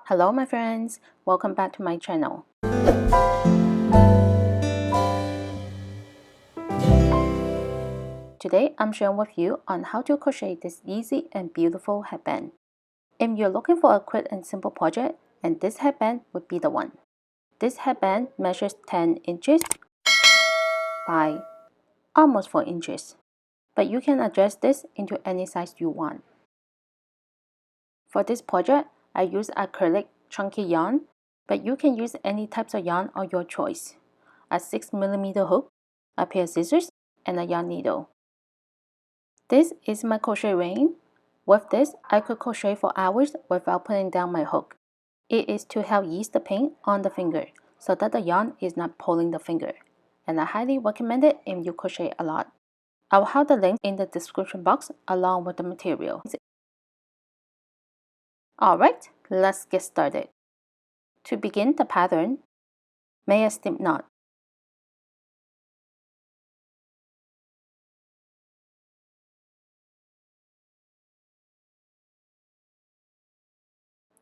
Hello my friends, welcome back to my channel. Today I'm sharing with you on how to crochet this easy and beautiful headband. If you're looking for a quick and simple project, and this headband would be the one. This headband measures 10 inches by almost 4 inches, but you can adjust this into any size you want. For this project, I use acrylic chunky yarn, but you can use any types of yarn of your choice. A 6mm hook, a pair of scissors, and a yarn needle. This is my crochet ring. With this, I could crochet for hours without putting down my hook. It is to help ease the pain on the finger so that the yarn is not pulling the finger, and I highly recommend it if you crochet a lot. I will have the link in the description box along with the material. Alright, let's get started. To begin the pattern, make a slip knot.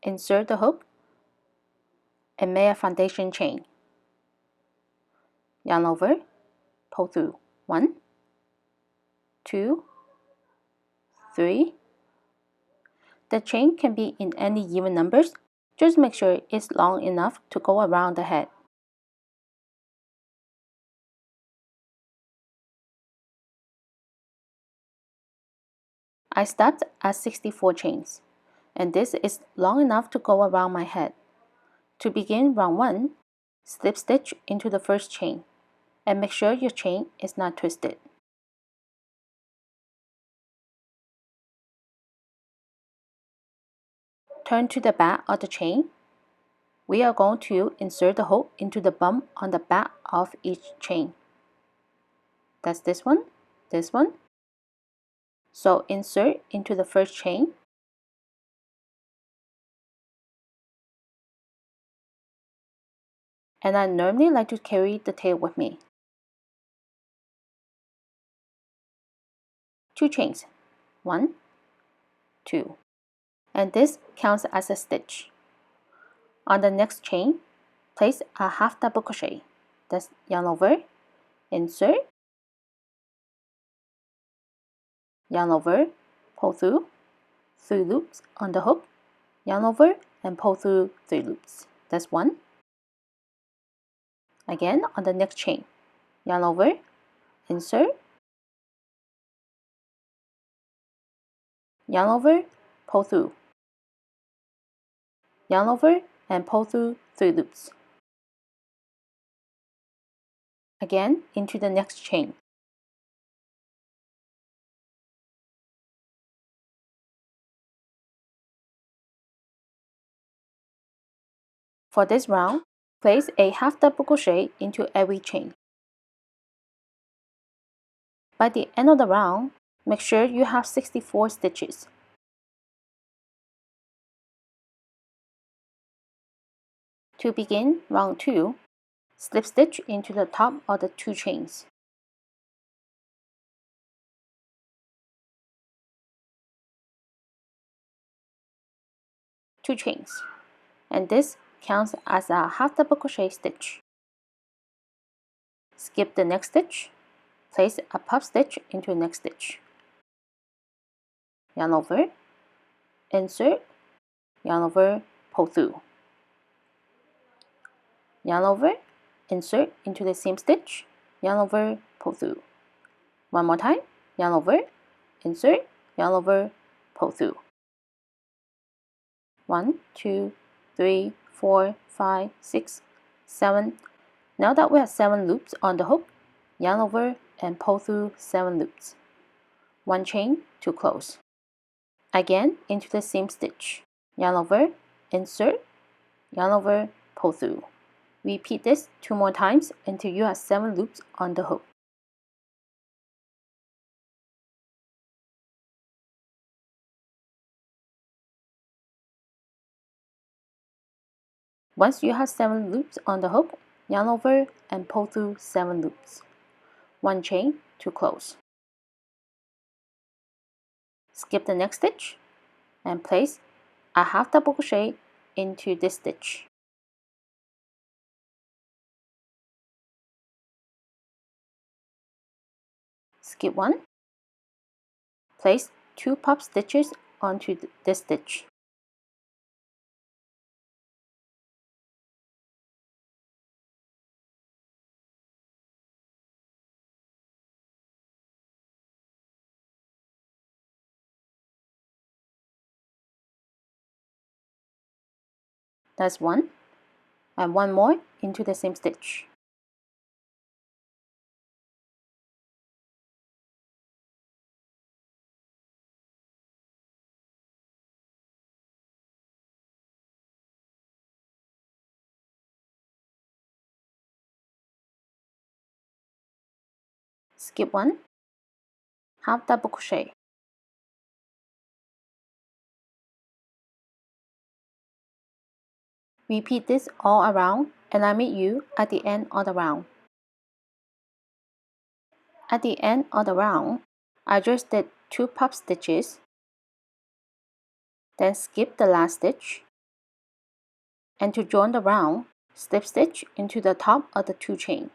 Insert the hook and make a foundation chain. Yarn over, pull through 1, 2, 3. The chain can be in any even numbers, just make sure it's long enough to go around the head. I stopped at 64 chains, and this is long enough to go around my head. To begin round 1, slip stitch into the first chain, and make sure your chain is not twisted. Turn to the back of the chain. We are going to insert the hook into the bump on the back of each chain. That's this one. So insert into the first chain. And I normally like to carry the tail with me. 2 chains. 1, 2. And this counts as a stitch. On the next chain, place a half double crochet. That's yarn over, insert, yarn over, pull through 3 loops on the hook, yarn over and pull through 3 loops. That's 1. Again on the next chain, yarn over, insert, yarn over, pull through, yarn over and pull through 3 loops. Again into the next chain. For this round, place a half double crochet into every chain. By the end of the round, make sure you have 64 stitches. To begin round 2, slip stitch into the top of the 2 chains. Two chains, and this counts as a half double crochet stitch. Skip the next stitch, place a puff stitch into the next stitch. Yarn over, insert, yarn over, pull through. Yarn over, insert into the same stitch, yarn over, pull through. One more time, yarn over, insert, yarn over, pull through. 1, 2, 3, 4, 5, 6, 7. Now that we have 7 loops on the hook, yarn over and pull through 7 loops. 1 chain to close. Again into the same stitch. Yarn over, insert, yarn over, pull through. Repeat this 2 more times until you have 7 loops on the hook. Once you have 7 loops on the hook, yarn over and pull through 7 loops. 1 chain to close. Skip the next stitch and place a half double crochet into this stitch. Skip one. Place 2 pop stitches onto this stitch. That's one, and one more into the same stitch. Skip one, half double crochet. Repeat this all around, and I meet you at the end of the round. At the end of the round, I just did 2 pop stitches, then skip the last stitch, and to join the round, slip stitch into the top of the 2 chain.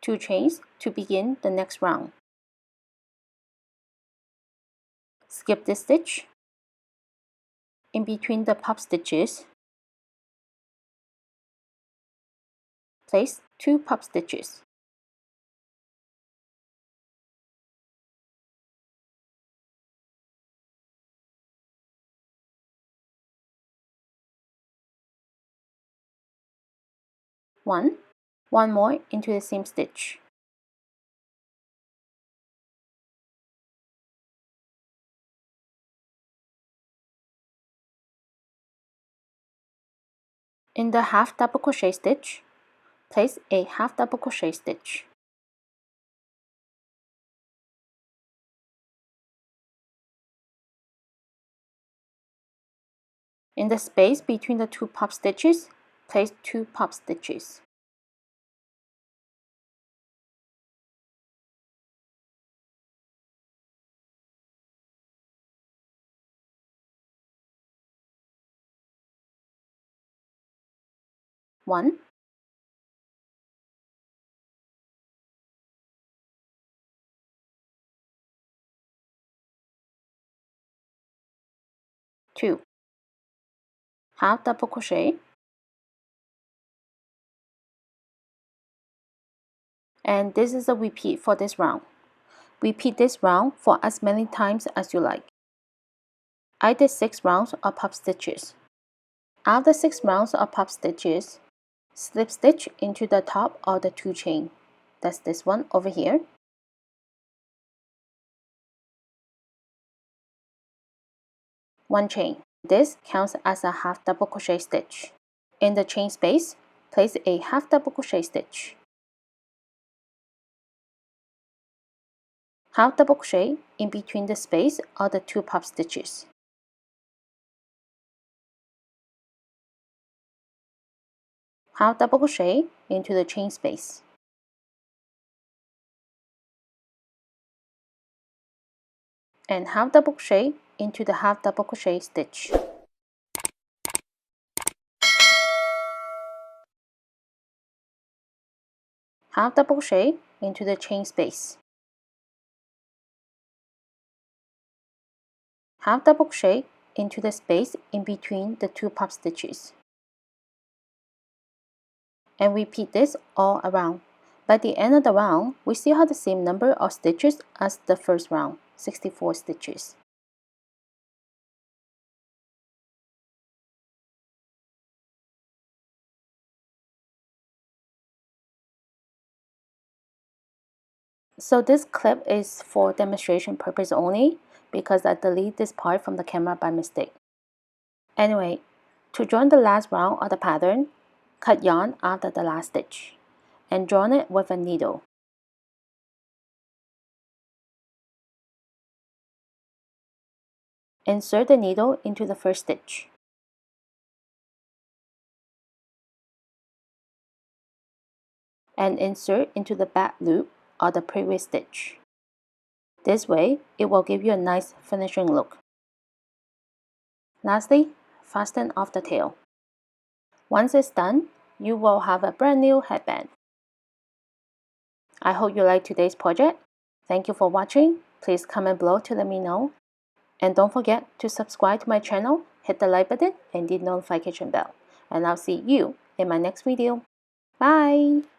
Two chains to begin the next round. Skip this stitch. In between the pop stitches, place 2 pop stitches. One more into the same stitch. In the half double crochet stitch, place a half double crochet stitch. In the space between the 2 pop stitches, place 2 pop stitches. One, two, half double crochet, and this is a repeat for this round. Repeat this round for as many times as you like. I did 6 rounds of pop stitches. After 6 rounds of pop stitches, slip stitch into the top of the 2 chain. That's this one over here. One chain. This counts as a half double crochet stitch. In the chain space, place a half double crochet stitch. Half double crochet in between the space of the 2 pop stitches. Half double crochet into the chain space. And half double crochet into the half double crochet stitch. Half double crochet into the chain space. Half double crochet into the space in between the 2 pop stitches. And repeat this all around. By the end of the round, we still have the same number of stitches as the first round, 64 stitches. So this clip is for demonstration purpose only because I deleted this part from the camera by mistake. Anyway, to join the last round of the pattern, cut yarn after the last stitch and join it with a needle. Insert the needle into the first stitch. and insert into the back loop or the previous stitch. This way, it will give you a nice finishing look. Lastly, fasten off the tail. Once it's done, you will have a brand new headband. I hope you liked today's project. Thank you for watching. Please comment below to let me know. And don't forget to subscribe to my channel, hit the like button and the notification bell. And I'll see you in my next video. Bye!